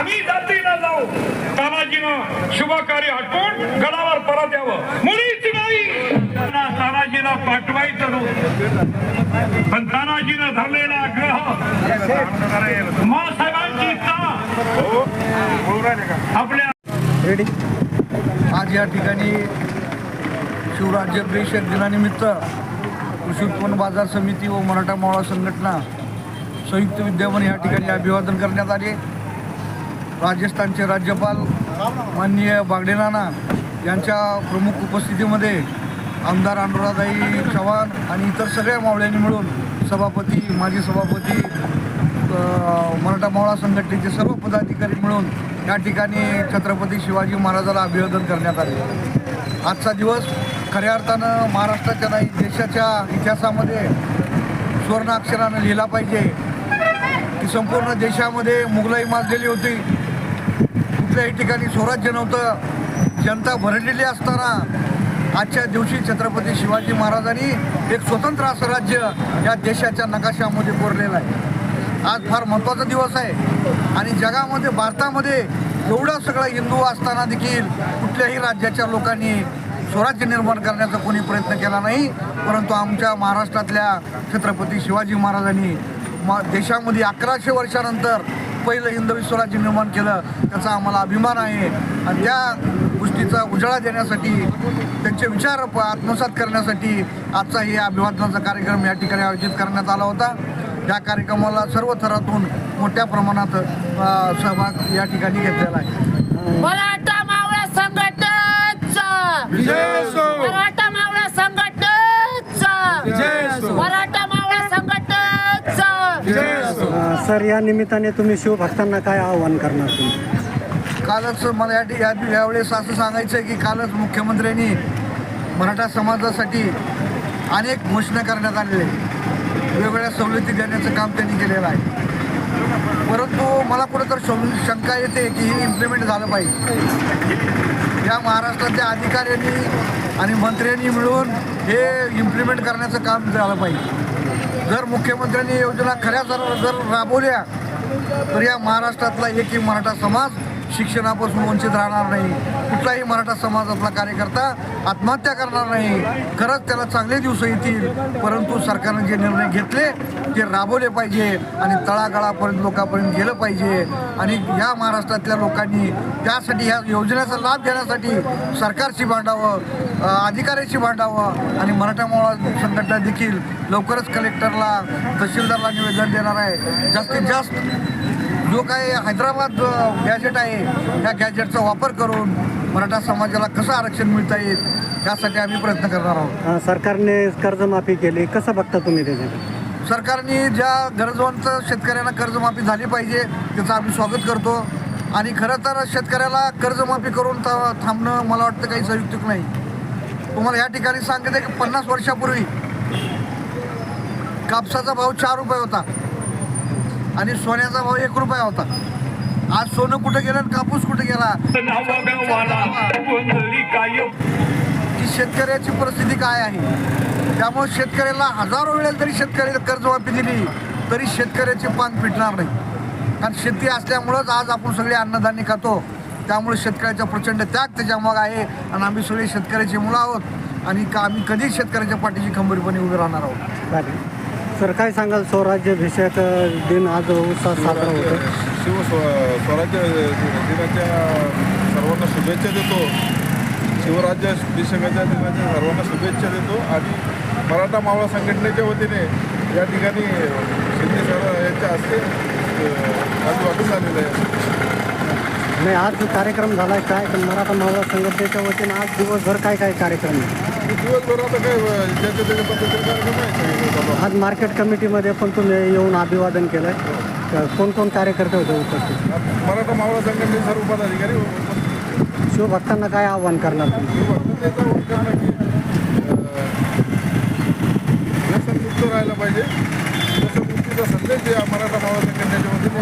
आम्ही जातीला जाऊ. तानाजीनं शुभकार्य हटवून गडावर परत यावं. मुळीच नाही तानाजीला पाठवायचं नव्हतं, पण तानाजीनं धरलेला आग्रह मासाहेबांची आपल्या रेडी. आज या ठिकाणी शिवराज्य परिषद दिनानिमित्त कृषी उत्पन्न बाजार समिती व मराठा मावळा संघटना संयुक्त विद्यमान या ठिकाणी अभिवादन करण्यात आले. राजस्थानचे राज्यपाल माननीय बागडे नाना यांच्या प्रमुख उपस्थितीमध्ये आमदार अनुराधाई चव्हाण आणि इतर सगळ्या मावळ्यांनी मिळून सभापती, माजी सभापती, मराठा मावळा संघटनेचे सर्व पदाधिकारी मिळून या ठिकाणी छत्रपती शिवाजी महाराजाला अभिवादन करण्यात आले. आजचा दिवस खऱ्या अर्थानं महाराष्ट्राच्या नाही देशाच्या इतिहासामध्ये सुवर्ण अक्षरानं लिहिला पाहिजे की संपूर्ण देशामध्ये मुघलाई माजलेली होती. कुठल्याही ठिकाणी स्वराज्य नव्हतं. जनता भरडलेली असताना आजच्या दिवशी छत्रपती शिवाजी महाराजांनी एक स्वतंत्र असं राज्य या देशाच्या नकाशामध्ये कोरलेलं आहे. आज फार महत्त्वाचा दिवस आहे आणि जगामध्ये भारतामध्ये एवढं सगळं हिंदू असताना देखील कुठल्याही राज्याच्या लोकांनी स्वराज्य निर्माण करण्याचा कोणी प्रयत्न केला नाही. परंतु आमच्या महाराष्ट्रातल्या छत्रपती शिवाजी महाराजांनी देशामध्ये 1100 वर्षानंतर पहिलं हिंदवी स्वराज्य निर्माण केलं. त्याचा आम्हाला अभिमान आहे आणि त्या गोष्टीचा उजाळा देण्यासाठी, त्यांचे विचार आत्मसात करण्यासाठी आजचा हे अभिवादनाचा कार्यक्रम या ठिकाणी आयोजित करण्यात आला होता. या कार्यक्रमाला सर्व थरातून मोठ्या प्रमाणात सहभाग या ठिकाणी घेतलेला आहे. मराठा मावळा संघटनेचा मराठा मावळा संघटनेचा मराठा मावळा संघटनेचा. सर, या निमित्ताने तुम्ही शिवभक्तांना काय आवाहन करणार? तुम्ही कालच मला यावेळेस असं सांगायचं आहे की कालच मुख्यमंत्र्यांनी मराठा समाजासाठी अनेक घोषणा करण्यात आलेल्या आहेत. वेगवेगळ्या सवलती देण्याचं काम त्यांनी केलेलं आहे. परंतु मला कुठंतरी शंका येते की हे इम्प्लिमेंट झालं पाहिजे. या महाराष्ट्रातल्या अधिकाऱ्यांनी आणि मंत्र्यांनी मिळून हे इम्प्लिमेंट करण्याचं काम झालं पाहिजे. जर मुख्यमंत्र्यांनी योजना खऱ्या जर राबवल्या तर या महाराष्ट्रातला एकही मराठा समाज शिक्षणापासून वंचित राहणार नाही. कुठलाही मराठा समाजातला कार्यकर्ता आत्महत्या करणार नाही. खरंच त्याला चांगले दिवस येतील, परंतु सरकारने जे निर्णय घेतले ते राबवले पाहिजे आणि तळागाळापर्यंत लोकांपर्यंत गेलं पाहिजे. आणि या महाराष्ट्रातल्या लोकांनी त्यासाठी ह्या योजनेचा लाभ घेण्यासाठी सरकारशी भांडावं, अधिकाऱ्याशी भांडावं आणि मराठा मावळा संघटना देखील लवकरच कलेक्टरला, तहसीलदारला निवेदन देणार आहे. जास्तीत जास्त जो काही हैदराबाद गॅजेट आहे त्या गॅजेटचा वापर करून मराठा समाजाला कसं आरक्षण मिळता येईल यासाठी आम्ही प्रयत्न करणार आहोत. सरकारने कर्जमाफी केली, कसं बघता तुम्ही त्याच्याकडे? सरकारने ज्या गरजवंत शेतकऱ्यांना कर्जमाफी झाली पाहिजे त्याचं आम्ही स्वागत करतो. आणि खरं तर शेतकऱ्याला कर्जमाफी करून थांबणं मला वाटतं काही संयुक्तिक नाही. तुम्हाला या ठिकाणी सांगते की 50 वर्षापूर्वी कापसाचा भाव 4 रुपये होता आणि सोन्याचा भाव 1 रुपया होता. आज सोनं कुठं गेलं आणि कापूस कुठं गेला की शेतकऱ्याची परिस्थिती काय आहे. त्यामुळे शेतकऱ्याला हजारो वेळेला जरी शेतकऱ्याला कर्जमाफी दिली तरी शेतकऱ्याचे पान फिटणार नाही. कारण शेती असल्यामुळंच आज आपण सगळे अन्नधान्य खातो. त्यामुळे शेतकऱ्याचा प्रचंड त्याग त्याच्यामाग आहे आणि आम्ही सगळे शेतकऱ्याची मुलं आहोत आणि आम्ही कधीच शेतकऱ्याच्या पाठीशी खंबीरपणे उभे राहणार आहोत. सर, काय सांगाल? स्वराज्याभिषेक दिन आज उत्साहात साजरा होतो. स्वराज्य दिनाच्या सर्वांना शुभेच्छा देतो. शिवराज्याभिषेकाच्या दिनाच्या सर्वांना शुभेच्छा देतो. आणि मराठा मावळा संघटनेच्या वतीने या ठिकाणी शिंदे सर यांच्या हस्ते आज वाटून झालेलं आहे. नाही, आज कार्यक्रम झाला आहे काय? तर मराठा मावळा संघटनेच्या वतीने आज दिवसभर काय काय कार्यक्रम आहे? दिवसभर आता काय ज्याच्या त्याच्या पद्धतीने कार्यक्रम आहे. आज मार्केट कमिटीमध्ये पण तुम्ही येऊन अभिवादन केलं आहे. कोण कार्यकर्ते होते उपस्थित? मराठा मावळा संघटनेचे सर्व पदाधिकारी. शिवभक्तांना काय आव्हान करणार तुम्ही? व्यसनमुक्त राहायला पाहिजे. व्यसनमुक्तीचा संदेश मराठा मावळा संघटनेच्या वतीने